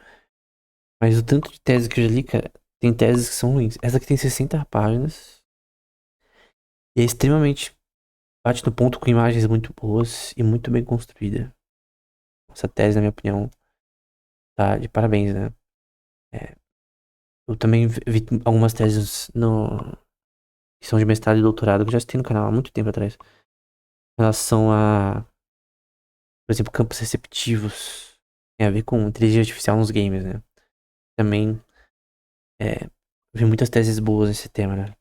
Mas o tanto de tese que eu já li, cara, tem teses que são ruins. Essa aqui tem 60 páginas e é extremamente bate no ponto com imagens muito boas e muito bem construída. Essa tese, na minha opinião, tá de parabéns, né? É, eu também vi algumas teses que são de mestrado e doutorado, que eu já assisti no canal há muito tempo atrás, em relação a, por exemplo, campos receptivos. Tem a ver com inteligência artificial nos games, né? Também vi muitas teses boas nesse tema, né?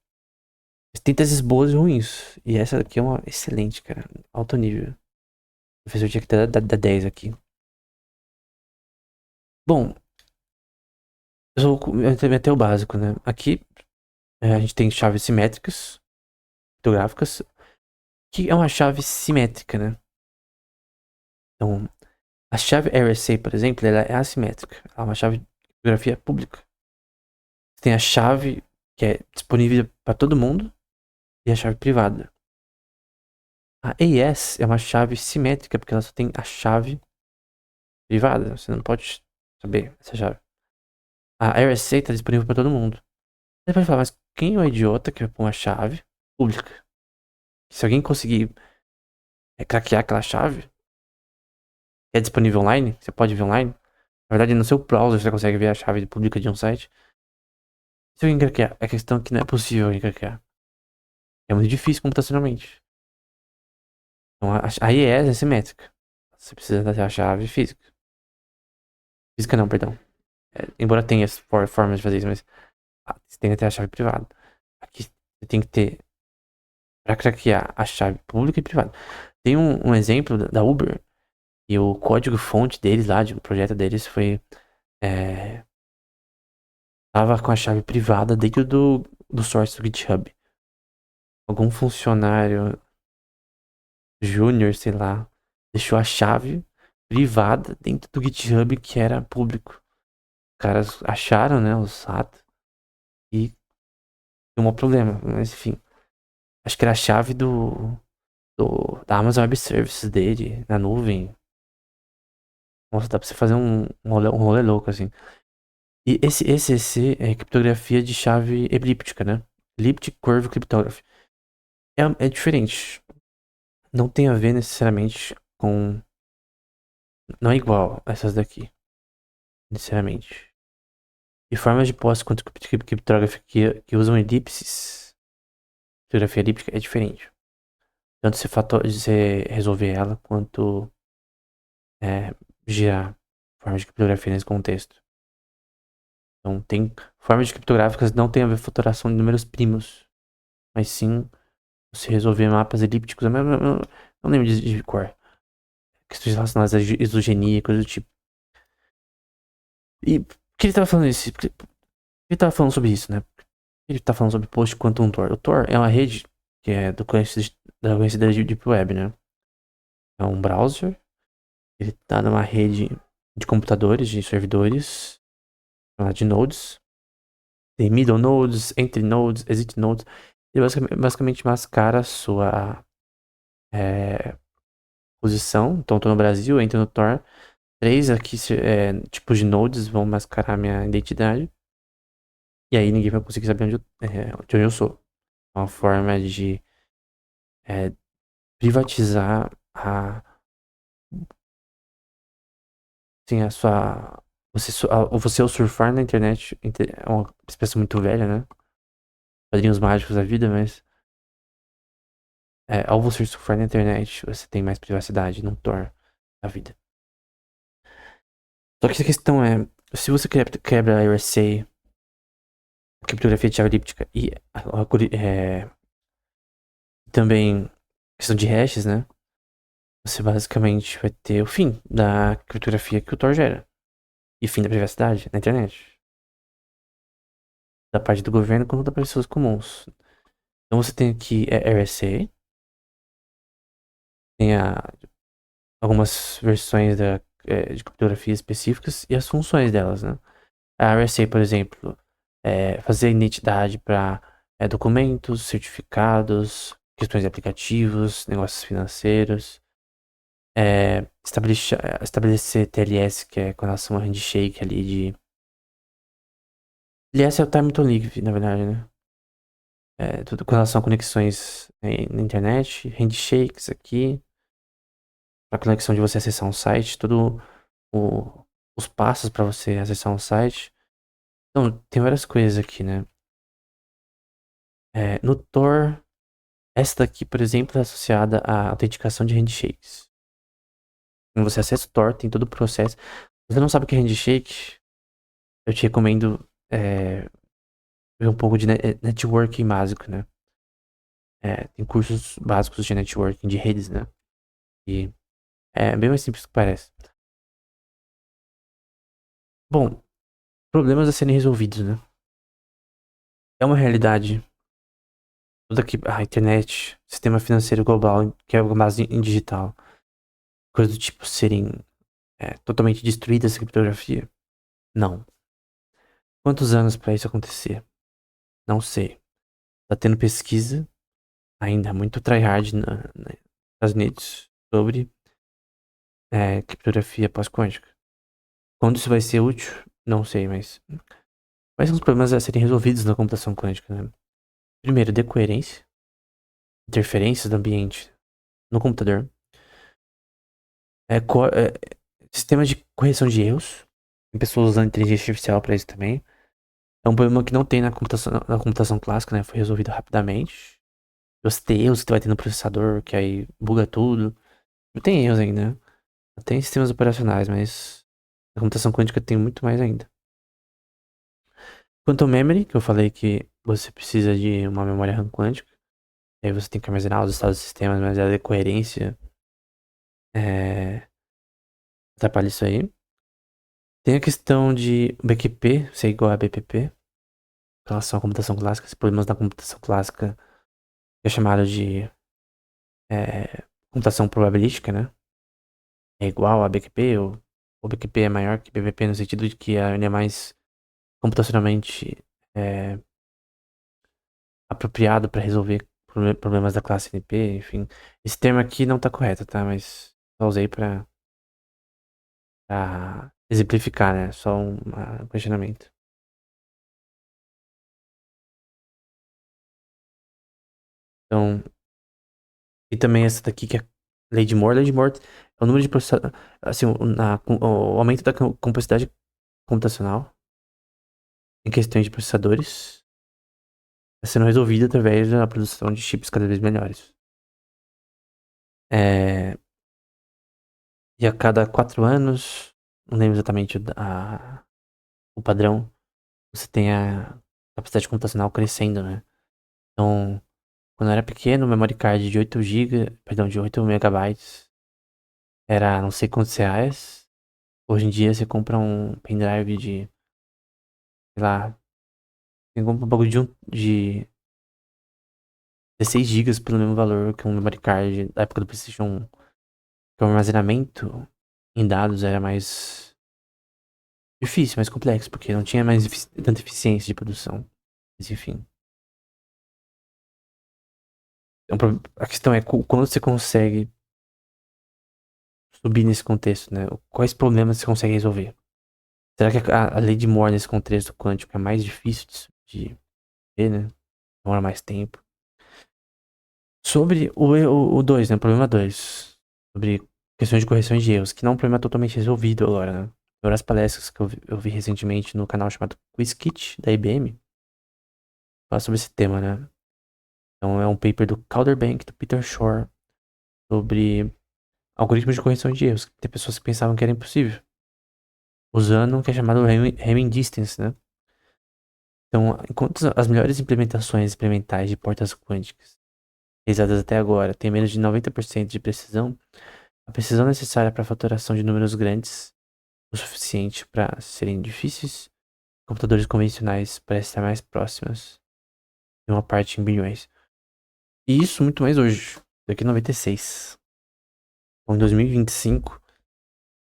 Mas tem teses boas e ruins. E essa daqui é uma excelente, cara. Alto nível. O professor tinha que dar 10 aqui. Bom, até o básico, né? Aqui a gente tem chaves simétricas, criptográficas, que é uma chave simétrica, né? Então, a chave RSA, por exemplo, ela é assimétrica. Ela é uma chave de criptografia pública. Você tem a chave que é disponível para todo mundo e a chave privada. A AES é uma chave simétrica porque ela só tem a chave privada. Você não pode saber essa chave. A RSA está disponível para todo mundo. Você pode falar, mas quem é o idiota que vai pôr uma chave pública? Se alguém conseguir craquear aquela chave, é disponível online, você pode ver online. Na verdade, no seu browser você consegue ver a chave pública de um site. Se alguém craquear, a questão é que não é possível alguém craquear. É muito difícil computacionalmente. Então a IES é simétrica. Você precisa da chave física. Física não, perdão. Embora tenha formas de fazer isso, mas você tem que ter a chave privada. Aqui você tem que ter para craquear a chave pública e privada. Tem um exemplo da Uber e o código fonte deles lá, de um projeto deles foi tava com a chave privada dentro do source do GitHub. Algum funcionário júnior, sei lá, deixou a chave privada dentro do GitHub que era público. Os caras acharam, né, os ratos e deu um problema, mas enfim. Acho que era a chave da Amazon Web Services dele, na nuvem. Nossa, dá pra você fazer um rolê louco, assim. E esse ECC é criptografia de chave elíptica, né? Elliptic Curve Cryptography. É diferente. Não tem a ver necessariamente com. Não é igual a essas daqui, necessariamente. E formas de posse quanto criptografia que usam elipses, criptografia elíptica, é diferente. Tanto você resolver ela, quanto girar formas de criptografia nesse contexto. Então, tem formas de criptográficas que não tem a ver com fatoração de números primos, mas sim você resolver mapas elípticos. Eu não lembro de cor. Questões relacionadas à isogenia, coisa do tipo. E por que ele tava falando isso? Por que ele tava falando sobre isso, né? Ele tá falando sobre Post Quantum Tor. O Tor é uma rede que é da conhecida Deep Web, né? É um browser. Ele tá numa rede de computadores, de servidores, chamada de nodes. Tem middle nodes, entry nodes, exit nodes. Ele basicamente mascara a sua posição. Então, tô no Brasil, entro no Tor. 3 aqui, tipos de nodes vão mascarar minha identidade. E aí ninguém vai conseguir saber de onde eu sou. Uma forma de privatizar assim, a sua. Você ao surfar na internet é uma expressão muito velha, né? Padrinhos mágicos da vida, mas ao você surfar na internet, você tem mais privacidade, não torna a vida. Só que a questão é, se você quebra a RSA, a criptografia de chave elíptica e também questão de hashes, né? Você basicamente vai ter o fim da criptografia que o Tor gera. E fim da privacidade na internet. Da parte do governo quanto das pessoas comuns. Então você tem aqui RSA. Tem algumas versões de criptografia específicas e as funções delas, né? A RSA, por exemplo, fazer identidade para documentos, certificados, questões de aplicativos, negócios financeiros. Estabelecer TLS, que é com relação a handshake ali de. TLS é o Time to Live, na verdade, né? Tudo com relação a conexões na internet, handshakes aqui, a conexão de você acessar um site, tudo os passos para você acessar um site. Então, tem várias coisas aqui, né? No Tor, essa daqui, por exemplo, é associada à autenticação de handshakes. Quando você acessa o Tor, tem todo o processo. Se você não sabe o que é handshake, eu te recomendo ver um pouco de networking básico, né? Tem cursos básicos de networking de redes, né? E é bem mais simples do que parece. Bom, problemas a serem resolvidos, né? É uma realidade. Toda que a internet, sistema financeiro global, que é com base em digital, coisas do tipo serem totalmente destruídas essa criptografia? Não. Quantos anos para isso acontecer? Não sei. Tá tendo pesquisa ainda muito tryhard nos Estados Unidos sobre criptografia pós-quântica. Quando isso vai ser útil? Não sei, mas quais são os problemas a serem resolvidos na computação quântica, né? Primeiro, decoerência, interferências do ambiente no computador, sistemas de correção de erros, tem pessoas usando inteligência artificial para isso também. É um problema que não tem na computação clássica, né? Foi resolvido rapidamente. Você tem erros que vai ter no processador, que aí buga tudo. Não tem erros ainda, né? Tem sistemas operacionais, mas na computação quântica tem muito mais ainda. Quanto ao memory, que eu falei que você precisa de uma memória RAM quântica, aí você tem que armazenar os estados dos sistemas, mas a decoerência atrapalha isso aí. Tem a questão de BQP ser igual a BPP, em relação à computação clássica. Esses problemas da computação clássica é chamado de computação probabilística, né? É igual a BQP, ou o BQP é maior que BPP no sentido de que ele é mais computacionalmente é, apropriado para resolver problemas da classe NP, enfim. Esse termo aqui não tá correto, tá? Mas só usei pra exemplificar, né? Só um questionamento. Então, e também essa daqui que é Lei de Moore. Lei de Moore é o número de processadores, assim, o aumento da complexidade computacional em questões de processadores está sendo resolvido através da produção de chips cada vez melhores. E a cada 4 anos, não lembro exatamente o padrão, você tem a capacidade computacional crescendo, né? Então, quando eu era pequeno, o memory card de 8 GB, perdão, de 8 megabytes era não sei quantos reais. Hoje em dia você compra um pendrive de, sei lá, você compra um bagulho de 16 gigas pelo mesmo valor que um memory card da época do PlayStation 1. Que o armazenamento em dados era mais difícil, mais complexo, porque não tinha mais tanta eficiência de produção. Mas enfim. Então, a questão é quando você consegue subir nesse contexto, né? Quais problemas você consegue resolver? Será que a lei de Moore nesse contexto quântico é mais difícil de ver, né? Demora mais tempo. Sobre o 2, né? O problema 2. Sobre questões de correções de erros, que não é um problema totalmente resolvido agora, né? Várias palestras que eu vi recentemente no canal chamado QuizKit, da IBM, fala sobre esse tema, né? Então é um paper do Calderbank, do Peter Shor, sobre algoritmos de correção de erros. Tem pessoas que pensavam que era impossível, usando o que é chamado Hamming Distance, né? Então, enquanto as melhores implementações experimentais de portas quânticas realizadas até agora têm menos de 90% de precisão, a precisão necessária para a faturação de números grandes o suficiente para serem difíceis, computadores convencionais parecem estar mais próximas de uma parte em bilhões. E isso muito mais hoje, daqui a 96. Em 2025,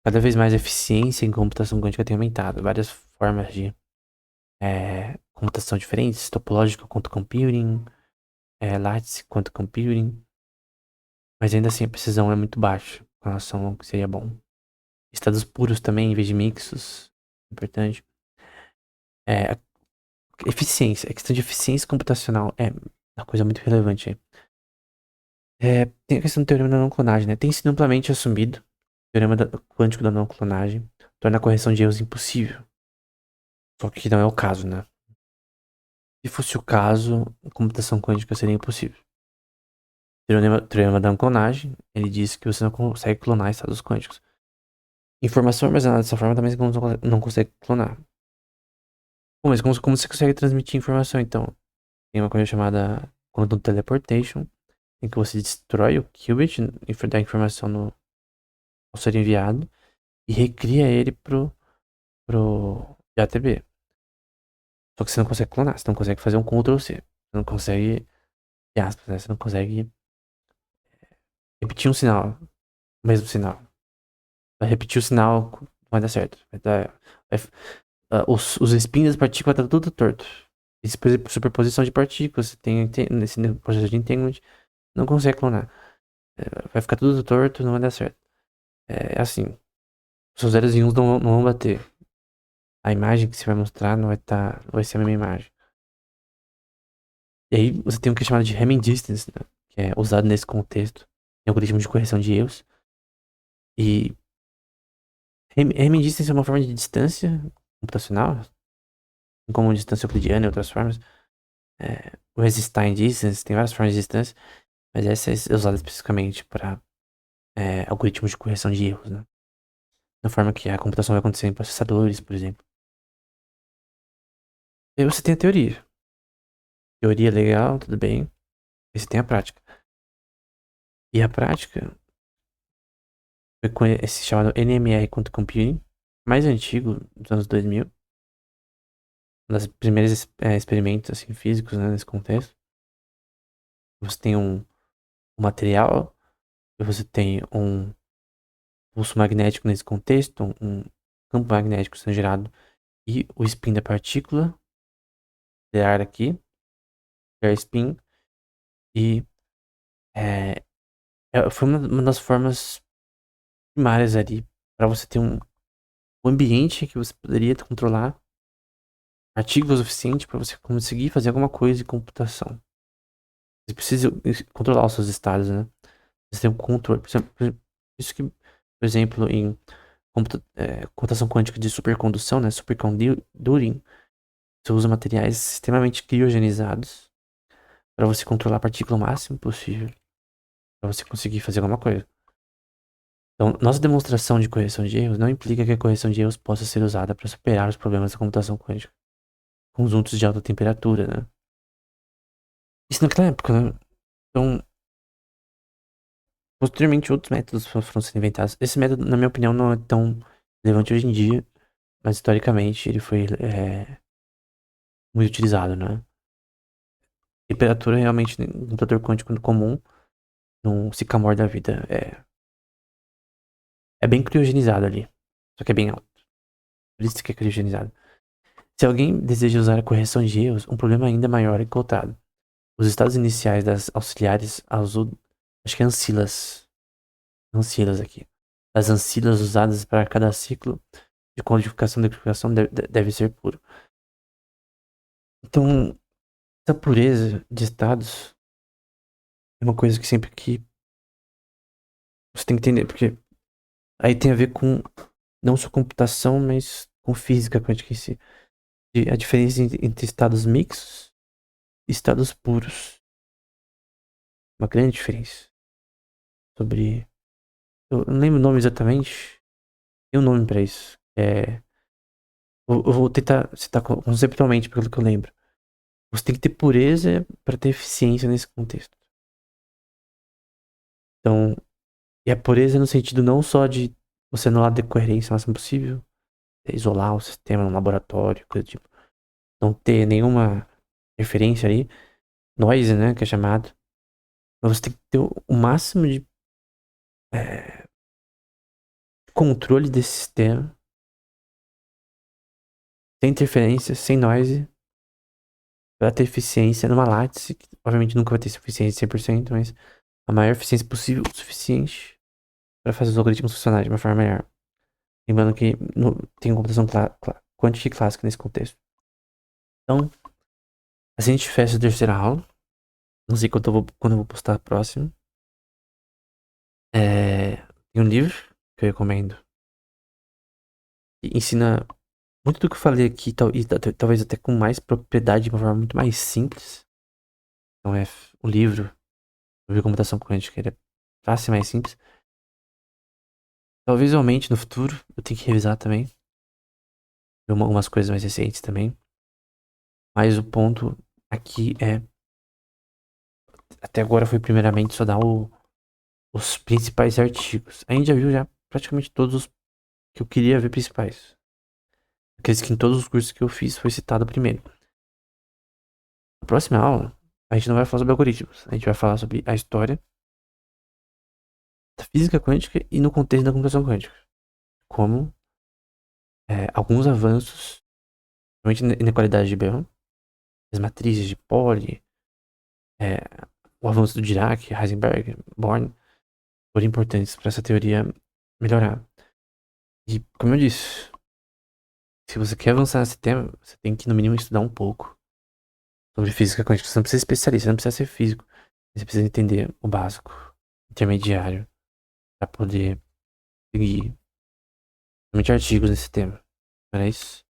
cada vez mais a eficiência em computação quântica tem aumentado. Várias formas de computação diferentes, topológico quanto computing, lattice quanto computing. Mas ainda assim a precisão é muito baixa com relação ao que seria bom. Estados puros também, em vez de mixos. Importante. É, eficiência. A questão de eficiência computacional é uma coisa muito relevante aí. Tem a questão do teorema da não clonagem, né? Tem sido amplamente assumido o teorema quântico da não clonagem. torna a correção de erros impossível. Só que não é o caso, né? Se fosse o caso, a computação quântica seria impossível. Teorema da clonagem, ele diz que você não consegue clonar estados quânticos. Informação armazenada dessa forma também você não consegue clonar. Bom, mas como você consegue transmitir informação, então? Tem uma coisa chamada Quantum Teleportation, em que você destrói o qubit da informação ao ser enviado e recria ele pro JTB. Só que você não consegue clonar, você não consegue fazer um Ctrl+C. Você não consegue, entre aspas, né? Você não consegue repetir um sinal, o mesmo sinal. Vai repetir o sinal, não vai dar certo. Os spins das partículas tá tudo torto. E superposição de partículas, você tem nesse processo de entanglement, não consegue clonar. Vai ficar tudo torto, não vai dar certo. É assim, os seus zeros e uns não vão bater. A imagem que você vai mostrar não vai ser a mesma imagem. E aí você tem o que é chamado de Hamming Distance, né? Que é usado nesse contexto em algoritmos de correção de erros. E Hamming Distance é uma forma de distância computacional, como distância euclidiana e outras formas. O Eisenstein Distance tem várias formas de distância, mas essa é usada especificamente para algoritmos de correção de erros, né? Da forma que a computação vai acontecer em processadores, por exemplo. E aí você tem a teoria. Teoria é legal, tudo bem. E você tem a prática. E a prática foi com esse chamado NMR Quantum Computing, mais antigo, dos anos 2000. Um dos primeiros experimentos assim, físicos, né, nesse contexto. Você tem um material, e você tem um pulso magnético nesse contexto, um campo magnético sendo gerado, e o spin da partícula, de ar aqui, air spin, e foi uma das formas primárias ali para você ter um ambiente que você poderia controlar partículas o suficiente para você conseguir fazer alguma coisa de computação. Você precisa controlar os seus estados, né? Você tem um controle. Por isso que, por exemplo, em computação quântica de supercondução, né? Superconduting, você usa materiais extremamente criogenizados para você controlar a partícula o máximo possível, para você conseguir fazer alguma coisa. Então, nossa demonstração de correção de erros não implica que a correção de erros possa ser usada para superar os problemas da computação quântica. Conjuntos de alta temperatura, né? Isso naquela época, né? Então, posteriormente, outros métodos foram sendo inventados. Esse método, na minha opinião, não é tão relevante hoje em dia, mas historicamente ele foi muito utilizado, né? Temperatura realmente, no computador quântico comum, num sycamore da vida, é bem criogenizado ali. Só que é bem alto. Por isso que é criogenizado. Se alguém deseja usar a correção de erros, um problema ainda maior é encontrado. Os estados iniciais das auxiliares azul, acho que é ancilas aqui. As ancilas usadas para cada ciclo de codificação e decodificação deve ser puro. Então, essa pureza de estados é uma coisa que sempre que você tem que entender, porque aí tem a ver com não só computação, mas com física quântica em si. E a diferença entre estados mixtos e estados puros. Uma grande diferença. Sobre. Eu não lembro o nome exatamente. Tem um nome pra isso. Eu vou tentar citar conceptualmente pelo que eu lembro. Você tem que ter pureza para ter eficiência nesse contexto. Então, e a pureza no sentido não só de você anular a decoerência o máximo possível, isolar o sistema no laboratório, coisa do tipo. Não ter nenhuma referência aí, noise, né, que é chamado. Mas você tem que ter o máximo de controle desse sistema, sem interferência, sem noise, para ter eficiência numa lattice, que obviamente nunca vai ter eficiência de 100%, mas a maior eficiência possível, o suficiente para fazer os algoritmos funcionarem de uma forma melhor. Lembrando que tem computação quântica e clássica nesse contexto. Então, assim a gente fecha a terceira aula. Não sei quando eu vou postar a próxima. Tem um livro que eu recomendo. E ensina muito do que eu falei aqui, talvez até com mais propriedade, de uma forma muito mais simples. Então o livro sobre computação quântica, ele é fácil e mais simples. Talvez aumente no futuro, eu tenho que revisar também. Ver umas coisas mais recentes também. Mas o ponto aqui é, até agora foi primeiramente só dar os principais artigos. A gente já viu já praticamente todos os que eu queria ver principais. Aqueles que em todos os cursos que eu fiz foi citado primeiro. Na próxima aula, a gente não vai falar sobre algoritmos. A gente vai falar sobre a história da física quântica e no contexto da computação quântica. Como alguns avanços, principalmente na qualidade de Bell, as matrizes de Pauli, é, o avanço do Dirac, Heisenberg, Born, foram importantes para essa teoria melhorar. E, como eu disse, se você quer avançar nesse tema, você tem que, no mínimo, estudar um pouco sobre física quântica. Você não precisa ser especialista, você não precisa ser físico. Você precisa entender o básico, intermediário, para poder seguir somente artigos nesse tema. Não era isso?